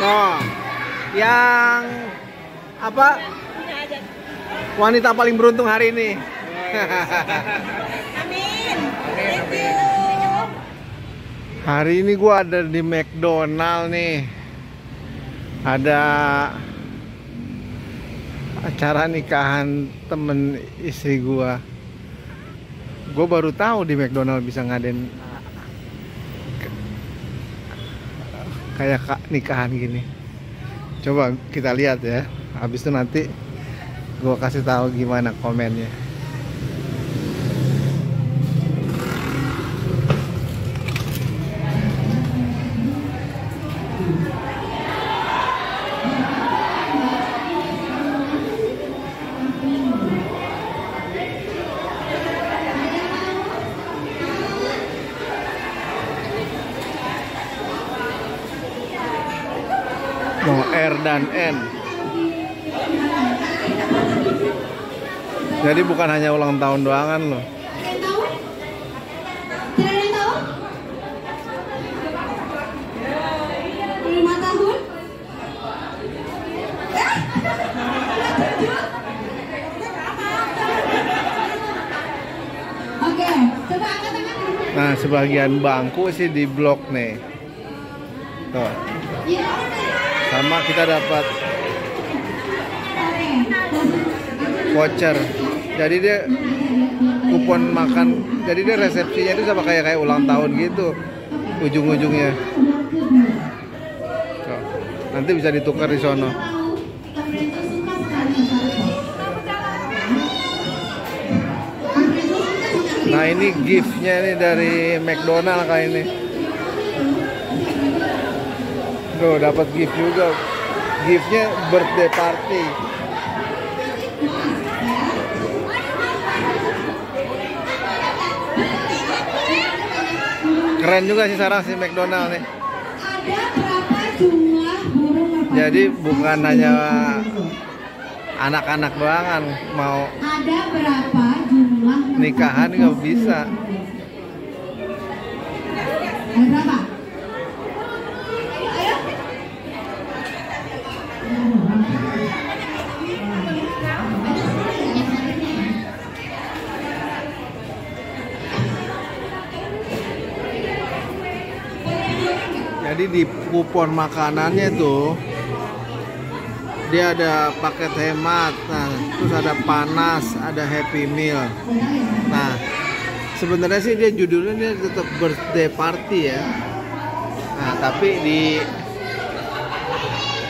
Oh, yang apa? Wanita paling beruntung hari ini. Amin. Thank you. Hari ini gua ada di McDonald nih. Ada acara nikahan temen istri gua. Gua baru tahu di McDonald bisa ngadain kayak nikahan gini. Coba kita lihat ya. Habis itu nanti gua kasih tahu gimana komennya. Mau R dan N. Jadi bukan hanya ulang tahun doangan loh. Nah, sebagian bangku sih di blok nih. Tuh. Sama kita dapat voucher. Jadi dia kupon makan. Jadi dia resepsinya itu sama kayak ulang tahun gitu. Ujung-ujungnya. Tuh. Nanti bisa ditukar di sono. Nah, ini gift-nya ini dari McDonald kayak ini. Tuh, dapat gift juga. Gift-nya birthday party. Keren juga sih sekarang si McDonald nih. Jadi bukan hanya anak-anak doangan mau nikahan nggak bisa. Berapa? Jadi di kupon makanannya tuh dia ada paket hemat, nah, terus ada panas, ada happy meal. Nah, sebenarnya sih dia judulnya dia tetap birthday party ya. Nah, tapi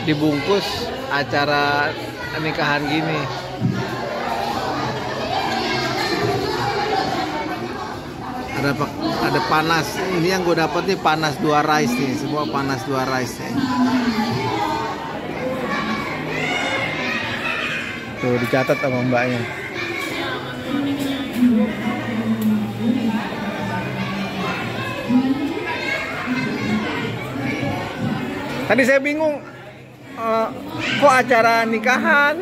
dibungkus acara nikahan gini. Ada panas. Ini yang gue dapet nih panas 2 rice nih, semua panas 2 rice nih. Tuh dicatat sama mbaknya. Tadi saya bingung, kok acara nikahan?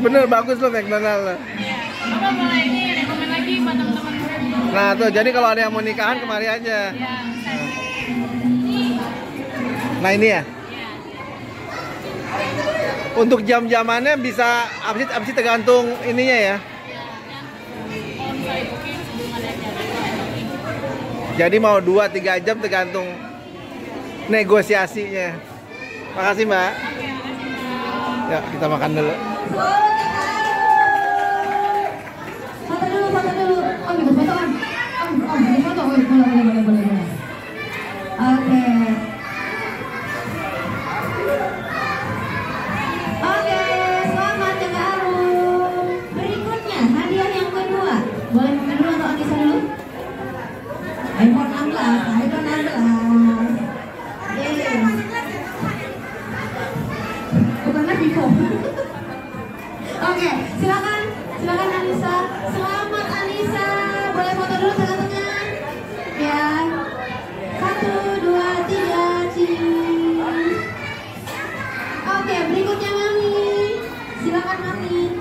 Bener bagus loh McDonald. Apa mulai ini rekomen lagi buat teman-teman. Nah tuh, jadi kalau ada yang mau nikahan kemari aja. Nah ini ya. Untuk jam-jamannya bisa apa sih tergantung ininya ya. Jadi mau 2-3 jam tergantung negosiasinya. Makasih Mbak. Ya kita makan dulu. Oke, selamat yang baru. Berikutnya hadiah yang kedua. Boleh makan dulu atau Anissa dulu? iPhone 16, iPhone 16. Yes. Bukannya Vivo. Oke, silakan Anissa. Selamat Anissa. Boleh foto dulu tengah-tengah. Ya. 1, 2, 3, cheese. Oke, berikutnya Mami. Silakan Mami.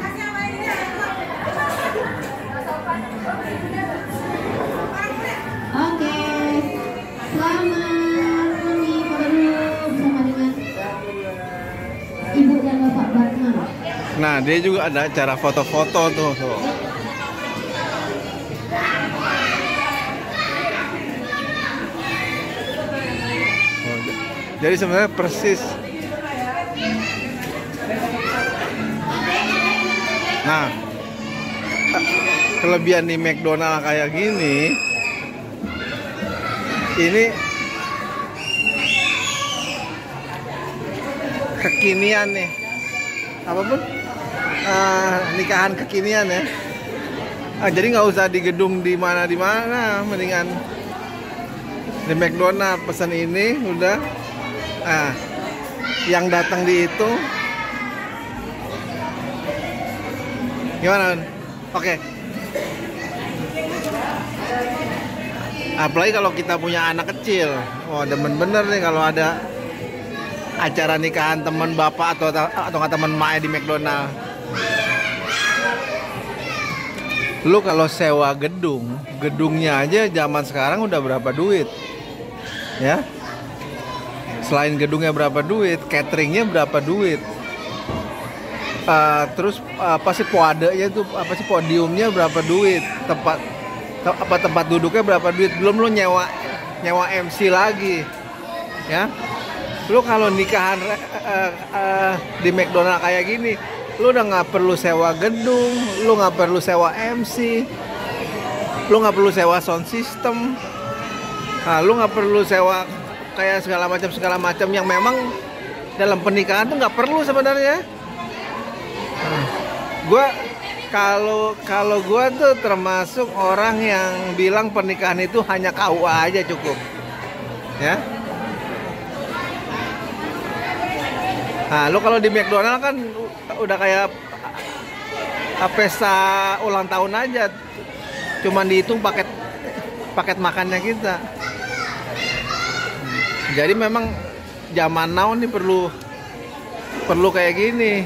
Oke. Nah, dia juga ada acara foto-foto tuh. Jadi sebenarnya persis. Nah, kelebihan di McDonald kayak gini, ini kekinian nih, apapun nikahan kekinian ya. Jadi nggak usah di gedung di mana, mendingan di McDonald pesan ini udah. Yang datang di itu gimana? Oke. Apalagi kalau kita punya anak kecil, wah demen bener nih kalau ada acara nikahan teman bapak atau nggak teman emak di McDonald. Lu kalau sewa gedungnya aja zaman sekarang udah berapa duit, ya? Selain gedungnya berapa duit, cateringnya berapa duit, terus apa sih poadenya itu, apa sih podiumnya berapa duit, tempat duduknya berapa duit, belum lu nyewa MC lagi, ya. Lu kalau nikahan di McDonald kayak gini, lu udah nggak perlu sewa gedung, lu nggak perlu sewa MC, lu nggak perlu sewa sound system, lu nggak perlu sewa kayak segala macam yang memang dalam pernikahan tuh nggak perlu sebenarnya. Gue kalau gue tuh termasuk orang yang bilang pernikahan itu hanya KUA aja cukup, ya. Nah, lu kalau di McDonald kan udah kayak pesta ulang tahun aja, cuman dihitung paket makannya kita. Jadi memang zaman now nih perlu kayak gini.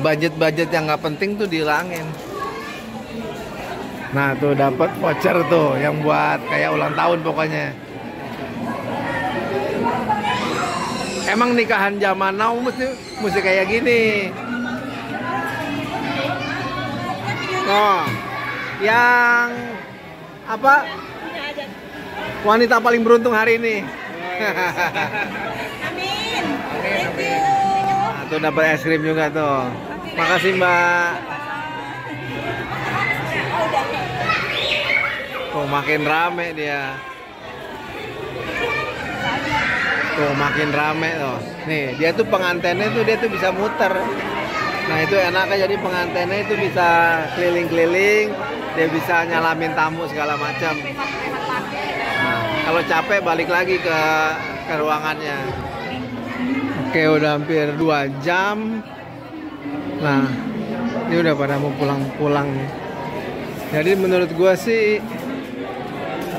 Budget yang nggak penting tuh dihilangin. Nah tuh dapat voucher tuh yang buat kayak ulang tahun pokoknya. Emang nikahan zaman now mesti kayak gini. Oh, yang apa? Wanita paling beruntung hari ini. Amin. Thank you. Nah, tuh dapat es krim juga tuh. Makasih Mbak. Tuh makin rame dia. Tuh makin rame tuh. Nih dia tuh pengantennya tuh dia tuh bisa muter. Nah itu enaknya, jadi pengantennya itu bisa keliling-keliling, dia bisa nyalamin tamu segala macam. Nah, kalau capek balik lagi ke ruangannya. Oke, udah hampir 2 jam. Nah, ini udah pada mau pulang-pulang nih. Jadi menurut gua sih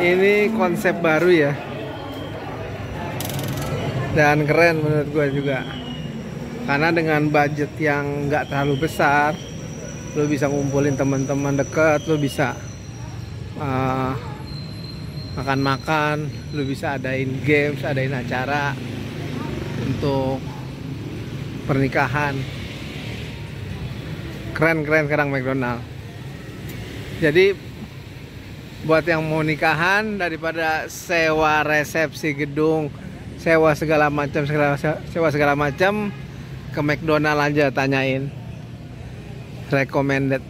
ini konsep baru ya. Dan keren menurut gua juga. Karena dengan budget yang nggak terlalu besar, lo bisa ngumpulin teman-teman dekat, lo bisa makan-makan, lo bisa adain games, adain acara untuk pernikahan. Keren sekarang McDonald. Jadi buat yang mau nikahan, daripada sewa resepsi gedung, sewa segala macam, ke McDonald aja tanyain. Recommended.